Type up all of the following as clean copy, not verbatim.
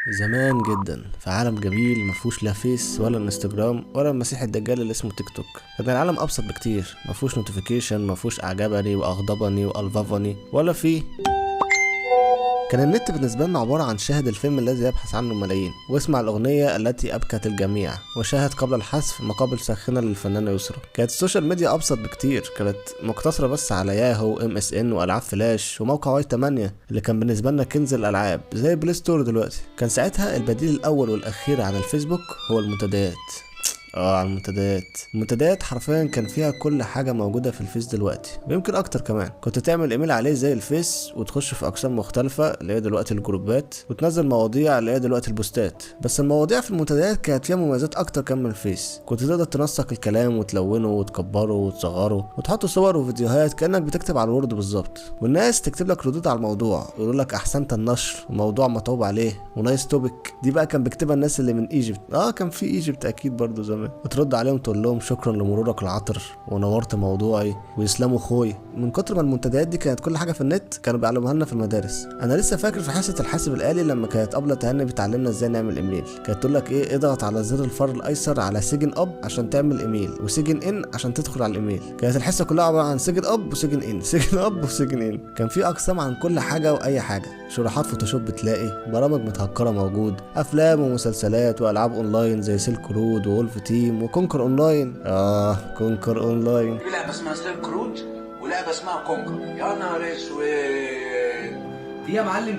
زمان جدا في عالم جميل مفهوش لا فيس ولا انستجرام ولا المسيح الدجال اللي اسمه تيك توك. كان العالم ابسط بكتير، مفهوش نوتيفيكيشن، مفهوش اعجبني واغضبني والففني ولا في. كان النت بالنسبة لنا عبارة عن شاهد الفيلم الذي يبحث عنه الملايين، واسمع الأغنية التي أبكت الجميع، وشاهد قبل الحذف مقابل ساخنة للفنانة يسرا. كانت السوشيال ميديا أبسط بكتير، كانت مقتصرة بس على ياهو MSN وألعاب فلاش وموقع واي 8 اللي كان بالنسبة لنا كنز الألعاب زي بلاي ستور دلوقتي. كان ساعتها البديل الأول والأخير عن الفيسبوك هو المنتديات. على المنتديات حرفيا كان فيها كل حاجة موجودة في الفيس دلوقتي، ويمكن اكتر كمان. كنت تعمل ايميل عليه زي الفيس وتخش في اقسام مختلفة اللي هي دلوقتي الجروبات، وتنزل مواضيع اللي هي دلوقتي البوستات. بس المواضيع في المنتديات كانت فيها مميزات اكتر كمان من الفيس. كنت تقدر تنسق الكلام وتلونه وتكبره وتصغره وتحط صور وفيديوهات كأنك بتكتب على الوورد بالظبط، والناس تكتب لك ردود على الموضوع، يقول لك احسنت النشر وموضوع متعوب عليه ونايس توبيك. دي بقى كان بيكتبها الناس اللي من ايجيبت. كان في ايجيبت اكيد برضو زمان. وترد عليهم تقول لهم شكرا لمرورك العطر ونورت موضوعي ويسلموا خوي. من كتر ما المنتديات دي كانت كل حاجه في النت كانوا بيعلموها لنا في المدارس. انا لسه فاكر في حصه الحاسب الآلي لما كانت ابله تهاني بتعلمنا ازاي نعمل ايميل. كانت تقول لك ايه، اضغط على زر الفار الايسر على سجن اب عشان تعمل ايميل، وسجن ان عشان تدخل على الايميل. كانت الحصه كلها عباره عن سجن اب وسجن ان، سجن اب وسجن ان. كان في اقسام عن كل حاجه واي حاجه، شروحات فوتوشوب بتلاقي، برامج متهكره موجود، افلام ومسلسلات والعاب اونلاين زي سيلك رود وولف تيم وكونكر اونلاين. كونكر اونلاين. في لعبه اسمها سيلك رود ولعبه اسمها كونكر. يا نهار اسود. دي يا معلم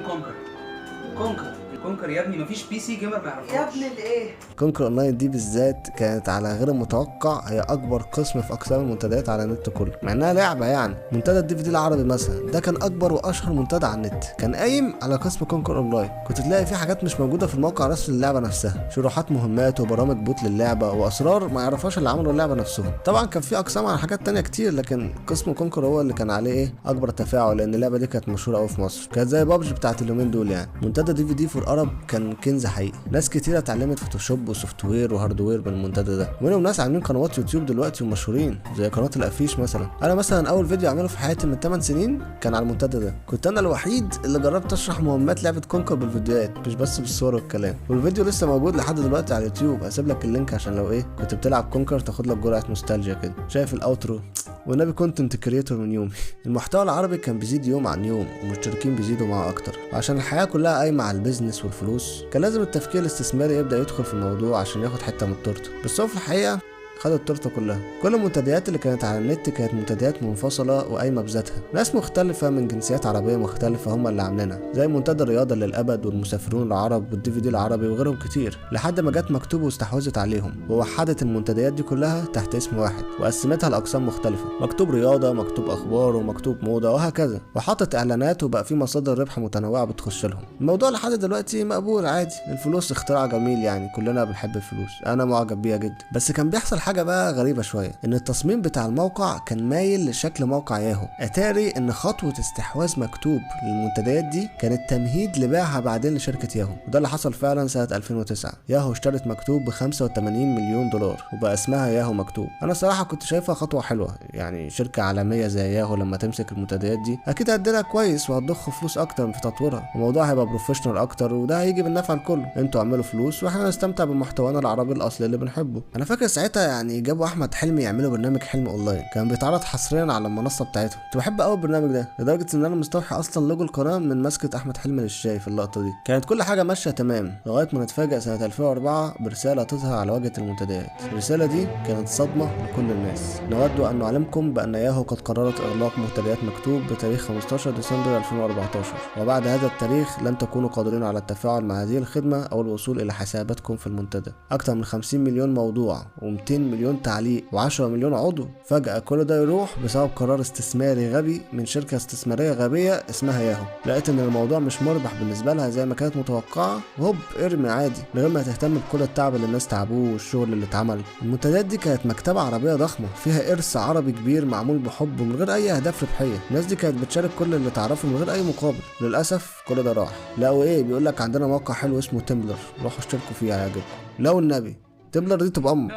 كونكر يا ابني، مفيش بي سي جيمر ما يعرفهاش يا ابني الايه. كونكر اونلاين دي بالذات كانت على غير المتوقع هي اكبر قسم في اقسام المنتديات على النت كله، مع انها لعبه. يعني منتدى الDVD العربي مثلا ده كان اكبر واشهر منتدى على النت، كان قايم على قسم كونكر اونلاين. كنت تلاقي فيه حاجات مش موجوده في الموقع الرسمي للعبه نفسها، شروحات مهمات وبرامج بوت للعبه واسرار ما يعرفهاش اللي عملوا اللعبه نفسهم. طبعا كان في اقسام على حاجات تانية كتير، لكن قسم كونكر هو اللي كان عليه اكبر تفاعل، لان اللعبه دي كانت مشهوره قوي في مصر، كانت زي بابجي بتاعت اليومين دول. يعني منتدى DVD فور ارب كان كنز حقيقي. ناس كتيره اتعلمت فوتوشوب وسوفت وير وهاردوير من المنتدى ده، ومنهم ناس عاملين قنوات يوتيوب دلوقتي ومشهورين زي قناه الافيش مثلا. انا مثلا اول فيديو اعمله في حياتي من 8 سنين كان على المنتدى ده. كنت انا الوحيد اللي جربت اشرح مهمات لعبه كونكر بالفيديوهات، مش بس بالصور والكلام. والفيديو لسه موجود لحد دلوقتي على اليوتيوب، هسيب لك اللينك عشان لو كنت بتلعب كونكر تاخد لك جرعه نوستالجيا كده. شايف الاوترو؟ والنبي كونتنت كريتور من يومي. المحتوى العربي كان بيزيد يوم عن يوم، والمشتركين بيزيدوا معاه اكتر، وعشان الحياه كلها قايمه على البيزنس والفلوس كان لازم التفكير الاستثماري يبدا يدخل في الموضوع عشان ياخد حته من التورته. بس هو في الحقيقه خدوا التورته كلها. كل المنتديات اللي كانت على النت كانت منتديات منفصله وقايمه بذاتها، ناس مختلفه من جنسيات عربيه مختلفه هم اللي عاملينها، زي منتدى الرياضه للابد والمسافرون العرب والDVD العربي وغيرهم كتير، لحد ما جت مكتوب واستحوذت عليهم ووحدت المنتديات دي كلها تحت اسم واحد، وقسمتها لاقسام مختلفه، مكتوب رياضه، مكتوب اخبار، ومكتوب موضه، وهكذا، وحطت اعلانات، وبقى في مصادر ربح متنوعه بتخش لهم. الموضوع لحد دلوقتي مقبول عادي، الفلوس اختراع جميل، يعني كلنا بنحب الفلوس، انا معجب بيها جدا. بس كان بيحصل حاجه بقى غريبه شويه، ان التصميم بتاع الموقع كان مايل لشكل موقع ياهو. اتاري ان خطوه استحواذ مكتوب للمنتديات دي كانت تمهيد لبيعها بعدين لشركه ياهو، وده اللي حصل فعلا سنه 2009. ياهو اشترت مكتوب ب$85 مليون وبقى اسمها ياهو مكتوب. انا صراحه كنت شايفها خطوه حلوه، يعني شركه عالميه زي ياهو لما تمسك المنتديات دي اكيد هتديلها كويس وهتضخ فلوس اكتر في تطويرها، والموضوع هيبقى بروفيشنال اكتر، وده هيجي بالنفع الكل. انتوا اعملوا فلوس واحنا نستمتع بمحتوانا العربي الاصلي اللي بنحبه. انا فاكر ساعتها يعني جابوا احمد حلمي يعملوا برنامج حلم اونلاين، كان بيتعرض حصريا على المنصه بتاعتهم. كنت بحب قوي البرنامج ده لدرجه ان انا مستوحي اصلا لوجو القناه من مسكه احمد حلمي للشاي في اللقطه دي. كانت كل حاجه ماشيه تمام لغايه ما نتفاجئ سنه 2004 برساله تظهر على واجهه المنتديات. الرساله دي كانت صدمه لكل الناس. نود ان نعلمكم بان ياهو قد قررت اغلاق منتديات مكتوب بتاريخ 15 ديسمبر 2014، وبعد هذا التاريخ لن تكونوا قادرين على التفاعل مع هذه الخدمه او الوصول الى حساباتكم في المنتدى. اكثر من 50 مليون موضوع و200 مليون تعليق و10 مليون عضو، فجأة كل ده يروح بسبب قرار استثماري غبي من شركة استثمارية غبية اسمها ياهو. لقيت ان الموضوع مش مربح بالنسبة لها زي ما كانت متوقعة، وهوب ارمي عادي من غير ما تهتم بكل التعب اللي الناس تعبوه والشغل اللي اتعمل. المنتديات دي كانت مكتبة عربية ضخمة فيها إرث عربي كبير معمول بحب ومن غير أي أهداف ربحية. الناس دي كانت بتشارك كل اللي تعرفه من غير أي مقابل. للأسف كل ده راح. لقوا بيقولك عندنا موقع حلو اسمه تمبلر، روحوا اشتركوا فيه هيعجبكم. لو النبي تمبلر دي تبقى أمك.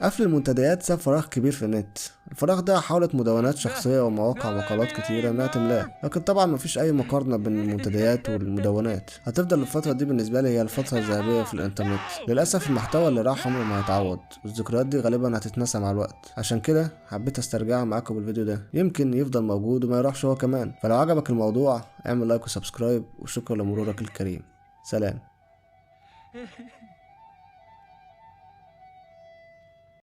قفل المنتديات ساب فراغ كبير في النت. الفراغ ده حاولت مدونات شخصية ومواقع ومقالات كتيرة انها تملاه، لكن طبعا مفيش اي مقارنة بين المنتديات والمدونات. هتفضل الفترة دي بالنسبة لي هي الفترة الذهبية في الانترنت. للأسف المحتوى اللي راح عمره ما هيتعوض، والذكريات دي غالبا هتتنسى مع الوقت. عشان كده حبيت استرجعها معاكم بالفيديو ده، يمكن يفضل موجود وما يروحش هو كمان. فلو عجبك الموضوع اعمل لايك وسبسكرايب، وشكرا لمرورك الكريم. سلام.